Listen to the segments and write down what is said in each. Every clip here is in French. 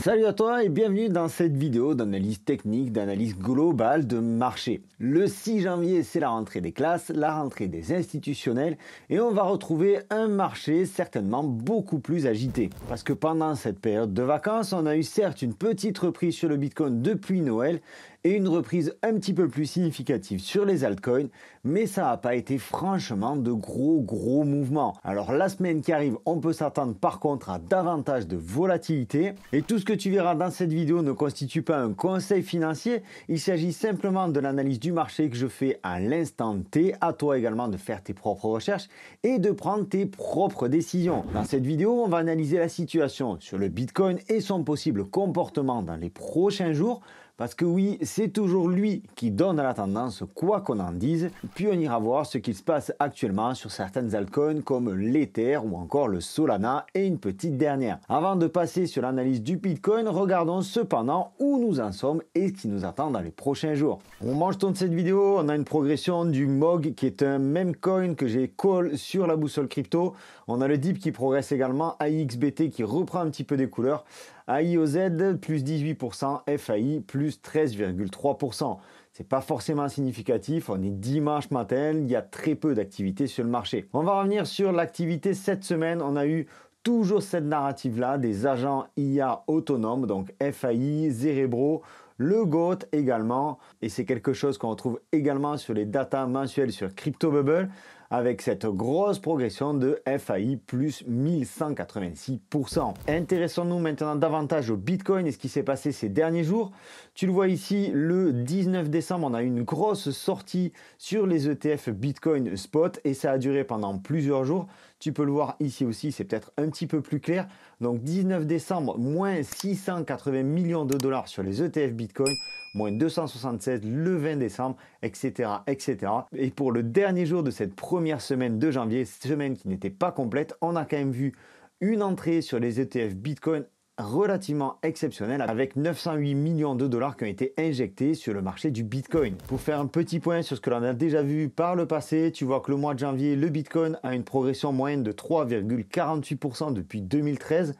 Salut à toi et bienvenue dans cette vidéo d'analyse technique, d'analyse globale de marché. Le 6 janvier, c'est la rentrée des classes, la rentrée des institutionnels et on va retrouver un marché certainement beaucoup plus agité. Parce que pendant cette période de vacances, on a eu certes une petite reprise sur le Bitcoin depuis Noël et une reprise un petit peu plus significative sur les altcoins, mais ça n'a pas été franchement de gros mouvements. Alors la semaine qui arrive, on peut s'attendre par contre à davantage de volatilité et tout ce que tu verras dans cette vidéo ne constitue pas un conseil financier, il s'agit simplement de l'analyse du marché que je fais à l'instant T, à toi également de faire tes propres recherches et de prendre tes propres décisions. Dans cette vidéo, on va analyser la situation sur le Bitcoin et son possible comportement dans les prochains jours. Parce que oui, c'est toujours lui qui donne la tendance, quoi qu'on en dise. Puis on ira voir ce qui se passe actuellement sur certaines altcoins comme l'Ether ou encore le Solana et une petite dernière. Avant de passer sur l'analyse du Bitcoin, regardons cependant où nous en sommes et ce qui nous attend dans les prochains jours. Au moment où je tourne cette vidéo, on a une progression du MOG qui est un meme coin que j'ai call sur la boussole crypto. On a le DIP qui progresse également, AIXBT qui reprend un petit peu des couleurs. AIOZ plus 18%, FAI plus 13,3%. C'est pas forcément significatif, on est dimanche matin, il y a très peu d'activité sur le marché. On va revenir sur l'activité cette semaine, on a eu toujours cette narrative-là, des agents IA autonomes, donc FAI, Cerebro, le GOAT également, et c'est quelque chose qu'on retrouve également sur les datas mensuelles sur CryptoBubble, avec cette grosse progression de FAI plus 1186%. Intéressons-nous maintenant davantage au Bitcoin et ce qui s'est passé ces derniers jours. Tu le vois ici, le 19 décembre, on a eu une grosse sortie sur les ETF Bitcoin Spot et ça a duré pendant plusieurs jours. Tu peux le voir ici aussi, c'est peut-être un petit peu plus clair. Donc 19 décembre, moins 680 millions de dollars sur les ETF Bitcoin, moins 276 le 20 décembre, etc., etc. Et pour le dernier jour de cette première semaine de janvier, semaine qui n'était pas complète, on a quand même vu une entrée sur les ETF Bitcoin relativement exceptionnelle avec 908 millions de dollars qui ont été injectés sur le marché du Bitcoin. Pour faire un petit point sur ce que l'on a déjà vu par le passé, tu vois que le mois de janvier, le Bitcoin a une progression moyenne de 3,48% depuis 2013.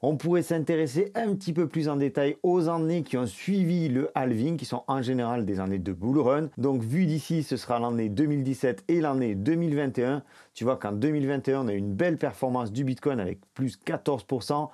On pourrait s'intéresser un petit peu plus en détail aux années qui ont suivi le halving, qui sont en général des années de bull run. Donc vu d'ici, ce sera l'année 2017 et l'année 2021. Tu vois qu'en 2021, on a eu une belle performance du Bitcoin avec plus 14%.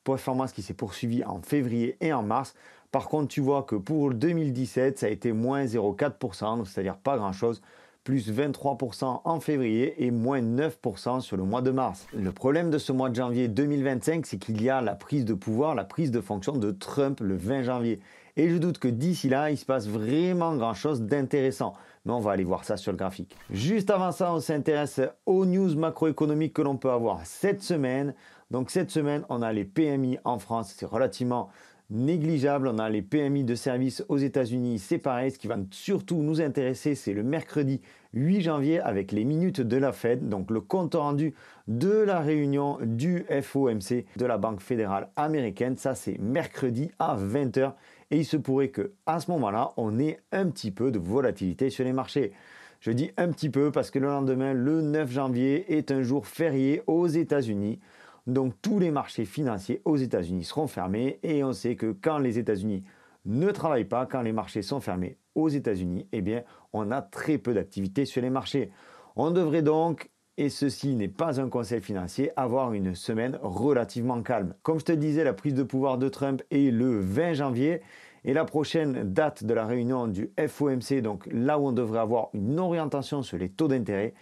Performance qui s'est poursuivie en février et en mars. Par contre, tu vois que pour 2017, ça a été moins 0,4%, c'est-à-dire pas grand-chose. Plus 23% en février et moins 9% sur le mois de mars. Le problème de ce mois de janvier 2025, c'est qu'il y a la prise de pouvoir, la prise de fonction de Trump le 20 janvier. Et je doute que d'ici là, il se passe vraiment grand-chose d'intéressant. Mais on va aller voir ça sur le graphique. Juste avant ça, on s'intéresse aux news macroéconomiques que l'on peut avoir cette semaine. Donc cette semaine, on a les PMI en France, c'est relativement négligeable. On a les PMI de services aux États-Unis, c'est pareil. Ce qui va surtout nous intéresser, c'est le mercredi 8 janvier avec les minutes de la Fed, donc le compte rendu de la réunion du FOMC de la Banque fédérale américaine. Ça, c'est mercredi à 20 h et il se pourrait que à ce moment-là, on ait un petit peu de volatilité sur les marchés. Je dis un petit peu parce que le lendemain, le 9 janvier, est un jour férié aux États-Unis. Donc tous les marchés financiers aux États-Unis seront fermés et on sait que quand les États-Unis ne travaillent pas, quand les marchés sont fermés aux États-Unis, eh bien on a très peu d'activité sur les marchés. On devrait donc, et ceci n'est pas un conseil financier, avoir une semaine relativement calme. Comme je te disais, la prise de pouvoir de Trump est le 20 janvier et la prochaine date de la réunion du FOMC, donc là où on devrait avoir une orientation sur les taux d'intérêt,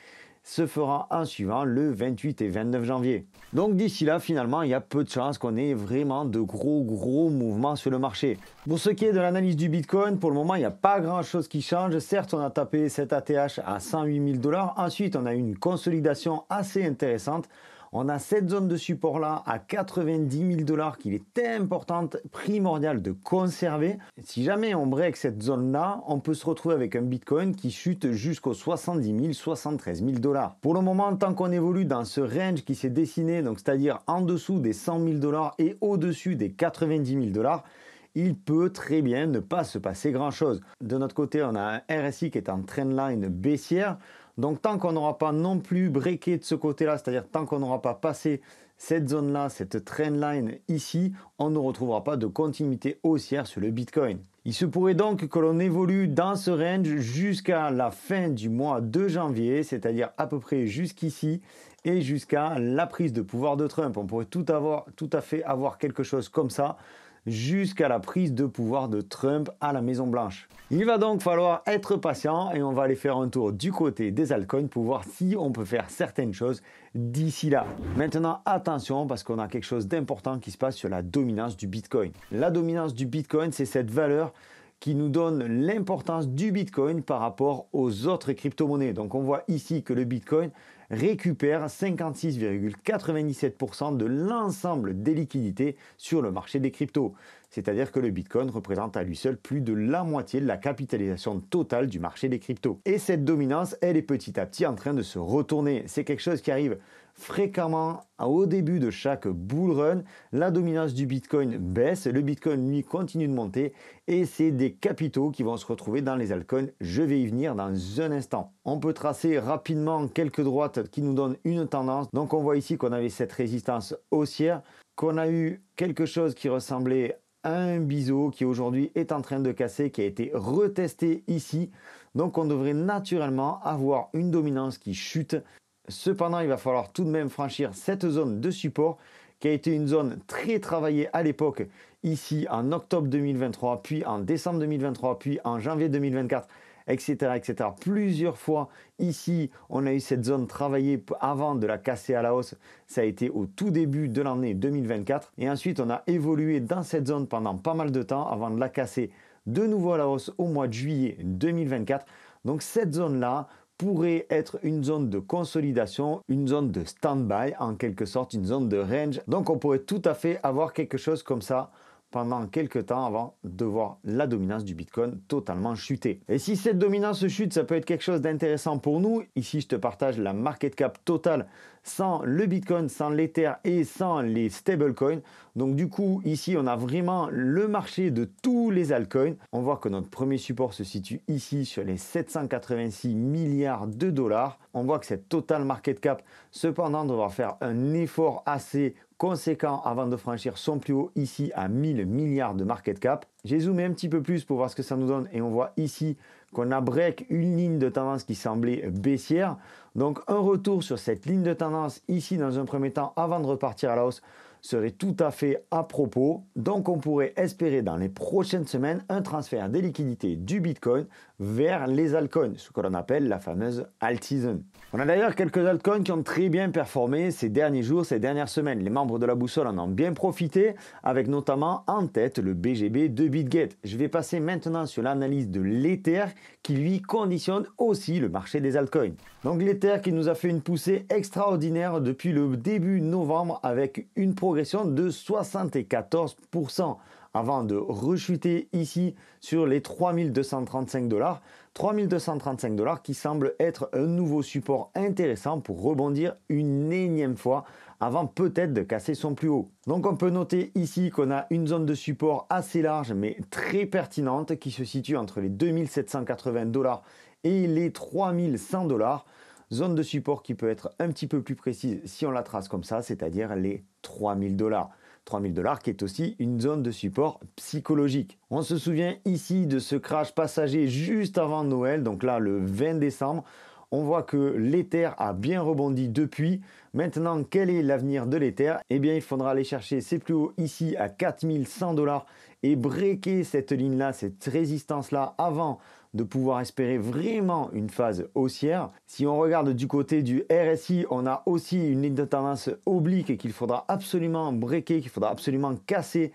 se fera en suivant le 28 et 29 janvier. Donc d'ici là, finalement, il y a peu de chances qu'on ait vraiment de gros mouvements sur le marché. Pour ce qui est de l'analyse du Bitcoin, pour le moment, il n'y a pas grand-chose qui change. Certes, on a tapé cet ATH à 108 000 $. Ensuite, on a eu une consolidation assez intéressante. On a cette zone de support là à 90 000 $ qu'il est important, primordial de conserver. Si jamais on break cette zone là, on peut se retrouver avec un Bitcoin qui chute jusqu'aux 70 000, 73 000 $. Pour le moment, tant qu'on évolue dans ce range qui s'est dessiné, donc c'est-à-dire en dessous des 100 000 $ et au-dessus des 90 000 $, il peut très bien ne pas se passer grand-chose. De notre côté, on a un RSI qui est en trendline baissière. Donc tant qu'on n'aura pas non plus breaké de ce côté-là, c'est-à-dire tant qu'on n'aura pas passé cette zone-là, cette trendline ici, on ne retrouvera pas de continuité haussière sur le Bitcoin. Il se pourrait donc que l'on évolue dans ce range jusqu'à la fin du mois de janvier, c'est-à-dire à peu près jusqu'ici et jusqu'à la prise de pouvoir de Trump. On pourrait tout à fait avoir quelque chose comme ça jusqu'à la prise de pouvoir de Trump à la Maison Blanche. Il va donc falloir être patient et on va aller faire un tour du côté des altcoins pour voir si on peut faire certaines choses d'ici là. Maintenant, attention parce qu'on a quelque chose d'important qui se passe sur la dominance du Bitcoin. La dominance du Bitcoin, c'est cette valeur qui nous donne l'importance du Bitcoin par rapport aux autres crypto-monnaies. Donc on voit ici que le Bitcoin récupère 56,97% de l'ensemble des liquidités sur le marché des cryptos. C'est-à-dire que le Bitcoin représente à lui seul plus de la moitié de la capitalisation totale du marché des cryptos. Et cette dominance, elle est petit à petit en train de se retourner. C'est quelque chose qui arrive fréquemment au début de chaque bull run. La dominance du Bitcoin baisse, le Bitcoin lui continue de monter et c'est des capitaux qui vont se retrouver dans les altcoins. Je vais y venir dans un instant. On peut tracer rapidement quelques droites qui nous donnent une tendance. Donc on voit ici qu'on avait cette résistance haussière, qu'on a eu quelque chose qui ressemblait à un biseau qui aujourd'hui est en train de casser, qui a été retesté ici. Donc on devrait naturellement avoir une dominance qui chute. Cependant, il va falloir tout de même franchir cette zone de support qui a été une zone très travaillée à l'époque, ici en octobre 2023, puis en décembre 2023, puis en janvier 2024, etc., etc. Plusieurs fois ici, on a eu cette zone travaillée avant de la casser à la hausse. Ça a été au tout début de l'année 2024. Et ensuite, on a évolué dans cette zone pendant pas mal de temps avant de la casser de nouveau à la hausse au mois de juillet 2024. Donc cette zone-là pourrait être une zone de consolidation, une zone de stand-by, en quelque sorte, une zone de range. Donc on pourrait tout à fait avoir quelque chose comme ça pendant quelques temps avant de voir la dominance du Bitcoin totalement chuter. Et si cette dominance chute, ça peut être quelque chose d'intéressant pour nous. Ici, je te partage la market cap totale sans le Bitcoin, sans l'Ether et sans les stablecoins. Donc du coup, ici, on a vraiment le marché de tous les altcoins. On voit que notre premier support se situe ici sur les 786 milliards de dollars. On voit que cette total market cap, cependant, devra faire un effort assez conséquent avant de franchir son plus haut ici à 1000 milliards de market cap. J'ai zoomé un petit peu plus pour voir ce que ça nous donne et on voit ici qu'on a break une ligne de tendance qui semblait baissière. Donc un retour sur cette ligne de tendance ici dans un premier temps avant de repartir à la hausse serait tout à fait à propos. Donc on pourrait espérer dans les prochaines semaines un transfert des liquidités du Bitcoin vers les altcoins, ce que l'on appelle la fameuse alt season. On a d'ailleurs quelques altcoins qui ont très bien performé ces derniers jours, ces dernières semaines. Les membres de la boussole en ont bien profité, avec notamment en tête le BGB de BitGet. Je vais passer maintenant sur l'analyse de l'Ether qui lui conditionne aussi le marché des altcoins. Donc l'Ether qui nous a fait une poussée extraordinaire depuis le début novembre avec une progression de 74% avant de rechuter ici sur les 3235 $. 3235 $ qui semble être un nouveau support intéressant pour rebondir une énième fois avant peut-être de casser son plus haut. Donc on peut noter ici qu'on a une zone de support assez large mais très pertinente qui se situe entre les 2780 $ et les 3100 $. Zone de support qui peut être un petit peu plus précise si on la trace comme ça, c'est-à-dire les 3000 $. 3000 $ qui est aussi une zone de support psychologique. On se souvient ici de ce crash passager juste avant Noël, donc là le 20 décembre. On voit que l'Ether a bien rebondi depuis. Maintenant, quel est l'avenir de l'Ether? Eh bien, il faudra aller chercher ses plus hauts ici à 4100 $ et breaker cette ligne-là, cette résistance-là avant de pouvoir espérer vraiment une phase haussière. Si on regarde du côté du RSI, on a aussi une ligne de tendance oblique qu'il faudra absolument breaker, qu'il faudra absolument casser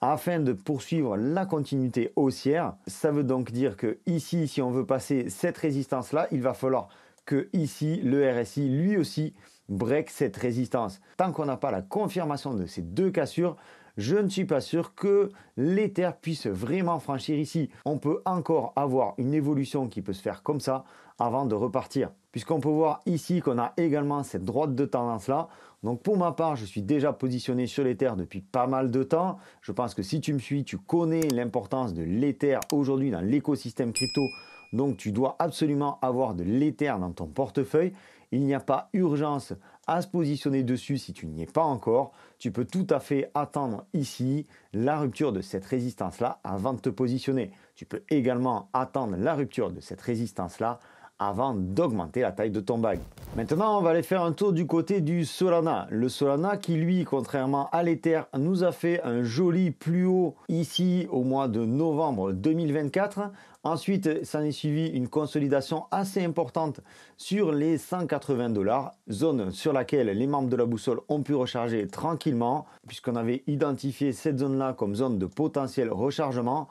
afin de poursuivre la continuité haussière. Ça veut donc dire que ici, si on veut passer cette résistance-là, il va falloir que ici, le RSI lui aussi break cette résistance. Tant qu'on n'a pas la confirmation de ces deux cassures, je ne suis pas sûr que l'Ether puisse vraiment franchir ici. On peut encore avoir une évolution qui peut se faire comme ça avant de repartir. Puisqu'on peut voir ici qu'on a également cette droite de tendance là. Donc pour ma part, je suis déjà positionné sur l'Ether depuis pas mal de temps. Je pense que si tu me suis, tu connais l'importance de l'Ether aujourd'hui dans l'écosystème crypto. Donc tu dois absolument avoir de l'Ether dans ton portefeuille. il n'y a pas urgence à se positionner dessus si tu n'y es pas encore. Tu peux tout à fait attendre ici la rupture de cette résistance-là avant de te positionner. Tu peux également attendre la rupture de cette résistance-là avant d'augmenter la taille de ton bag. Maintenant, on va aller faire un tour du côté du Solana. Le Solana qui, lui, contrairement à l'Ether, nous a fait un joli plus haut ici au mois de novembre 2024. Ensuite, ça est suivi une consolidation assez importante sur les 180 $, zone sur laquelle les membres de la boussole ont pu recharger tranquillement, puisqu'on avait identifié cette zone-là comme zone de potentiel rechargement.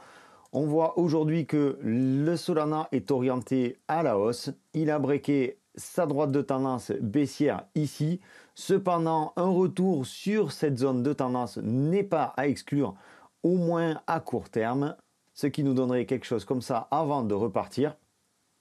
On voit aujourd'hui que le Solana est orienté à la hausse. Il a breaké sa droite de tendance baissière ici. Cependant, un retour sur cette zone de tendance n'est pas à exclure, au moins à court terme, ce qui nous donnerait quelque chose comme ça avant de repartir.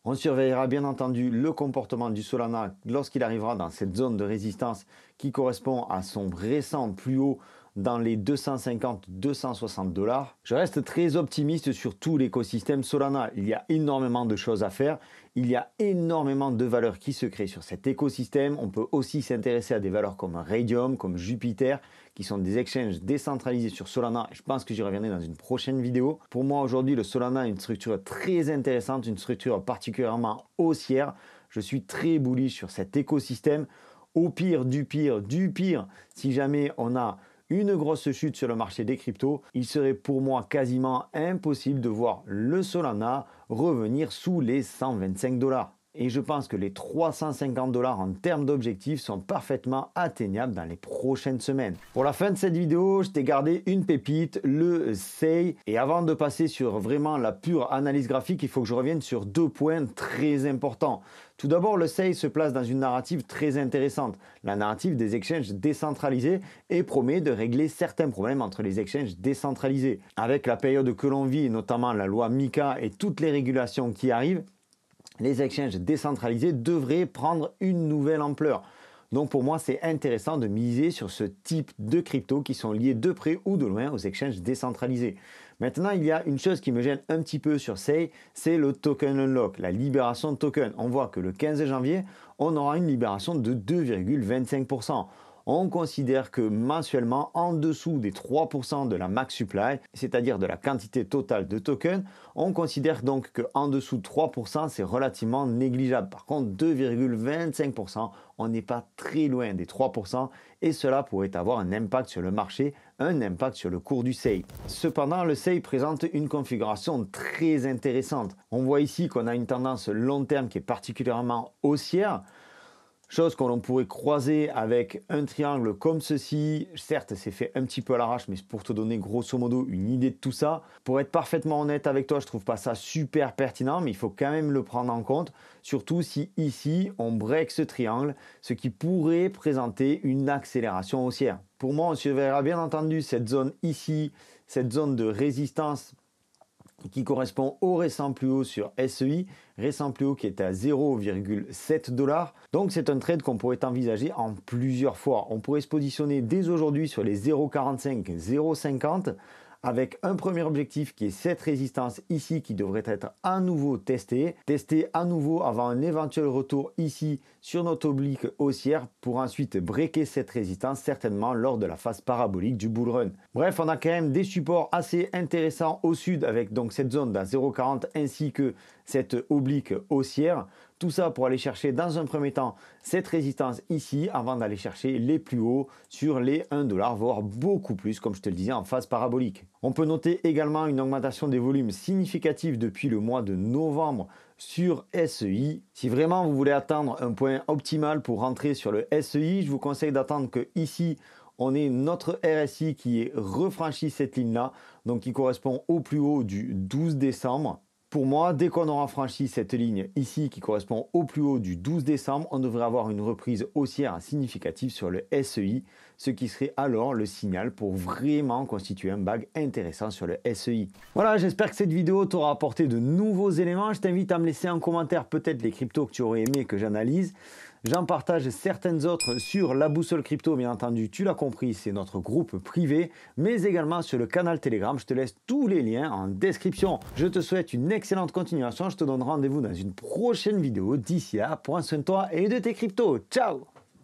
On surveillera bien entendu le comportement du Solana lorsqu'il arrivera dans cette zone de résistance qui correspond à son récent plus haut dans les 250-260 $. Je reste très optimiste sur tout l'écosystème Solana. Il y a énormément de choses à faire. Il y a énormément de valeurs qui se créent sur cet écosystème. On peut aussi s'intéresser à des valeurs comme Raydium, comme Jupiter, qui sont des exchanges décentralisés sur Solana. Je pense que j'y reviendrai dans une prochaine vidéo. Pour moi, aujourd'hui, le Solana a une structure très intéressante, une structure particulièrement haussière. Je suis très bullish sur cet écosystème. Au pire, du pire, si jamais on a une grosse chute sur le marché des cryptos, il serait pour moi quasiment impossible de voir le Solana revenir sous les 125 $. Et je pense que les 350 $ en termes d'objectifs sont parfaitement atteignables dans les prochaines semaines. Pour la fin de cette vidéo, je t'ai gardé une pépite, le SEI. Et avant de passer sur vraiment la pure analyse graphique, il faut que je revienne sur deux points très importants. Tout d'abord, le SEI se place dans une narrative très intéressante, la narrative des exchanges décentralisés, et promet de régler certains problèmes entre les exchanges décentralisés. Avec la période que l'on vit, notamment la loi MiCA et toutes les régulations qui arrivent, les exchanges décentralisés devraient prendre une nouvelle ampleur. Donc pour moi, c'est intéressant de miser sur ce type de cryptos qui sont liés de près ou de loin aux exchanges décentralisés. Maintenant, il y a une chose qui me gêne un petit peu sur SEI, c'est le token unlock, la libération de token. On voit que le 15 janvier, on aura une libération de 2,25%. On considère que mensuellement, en dessous des 3% de la max supply, c'est-à-dire de la quantité totale de tokens, on considère donc qu'en dessous de 3%, c'est relativement négligeable. Par contre, 2,25%, on n'est pas très loin des 3% et cela pourrait avoir un impact sur le marché, un impact sur le cours du SEI. Cependant, le SEI présente une configuration très intéressante. On voit ici qu'on a une tendance long terme qui est particulièrement haussière. Chose que l'on pourrait croiser avec un triangle comme ceci. Certes, c'est fait un petit peu à l'arrache, mais c'est pour te donner grosso modo une idée de tout ça. Pour être parfaitement honnête avec toi, je trouve pas ça super pertinent, mais il faut quand même le prendre en compte. Surtout si ici, on break ce triangle, ce qui pourrait présenter une accélération haussière. Pour moi, on surveillera bien entendu cette zone ici, cette zone de résistance qui correspond au récent plus haut sur SEI, récent plus haut qui est à 0,7 $. Donc c'est un trade qu'on pourrait envisager en plusieurs fois. On pourrait se positionner dès aujourd'hui sur les 0,45, 0,50 avec un premier objectif qui est cette résistance ici qui devrait être à nouveau testée à nouveau avant un éventuel retour ici sur notre oblique haussière pour ensuite breaker cette résistance certainement lors de la phase parabolique du bull run. Bref, on a quand même des supports assez intéressants au sud avec donc cette zone d'à 0,40 ainsi que cette oblique haussière. Tout ça pour aller chercher dans un premier temps cette résistance ici avant d'aller chercher les plus hauts sur les 1 $, voire beaucoup plus comme je te le disais en phase parabolique. On peut noter également une augmentation des volumes significative depuis le mois de novembre sur SEI. Si vraiment vous voulez atteindre un point optimal pour rentrer sur le SEI, je vous conseille d'attendre que ici on ait notre RSI qui ait refranchi cette ligne-là, donc qui correspond au plus haut du 12 décembre. Pour moi, dès qu'on aura franchi cette ligne ici qui correspond au plus haut du 12 décembre, on devrait avoir une reprise haussière significative sur le SEI, ce qui serait alors le signal pour vraiment constituer un bag intéressant sur le SEI. Voilà, j'espère que cette vidéo t'aura apporté de nouveaux éléments. Je t'invite à me laisser en commentaire peut-être les cryptos que tu aurais aimé que j'analyse. J'en partage certaines autres sur la boussole crypto, bien entendu, tu l'as compris, c'est notre groupe privé, mais également sur le canal Telegram. Je te laisse tous les liens en description. Je te souhaite une excellente continuation. Je te donne rendez-vous dans une prochaine vidéo. D'ici là, prends soin de toi et de tes cryptos. Ciao!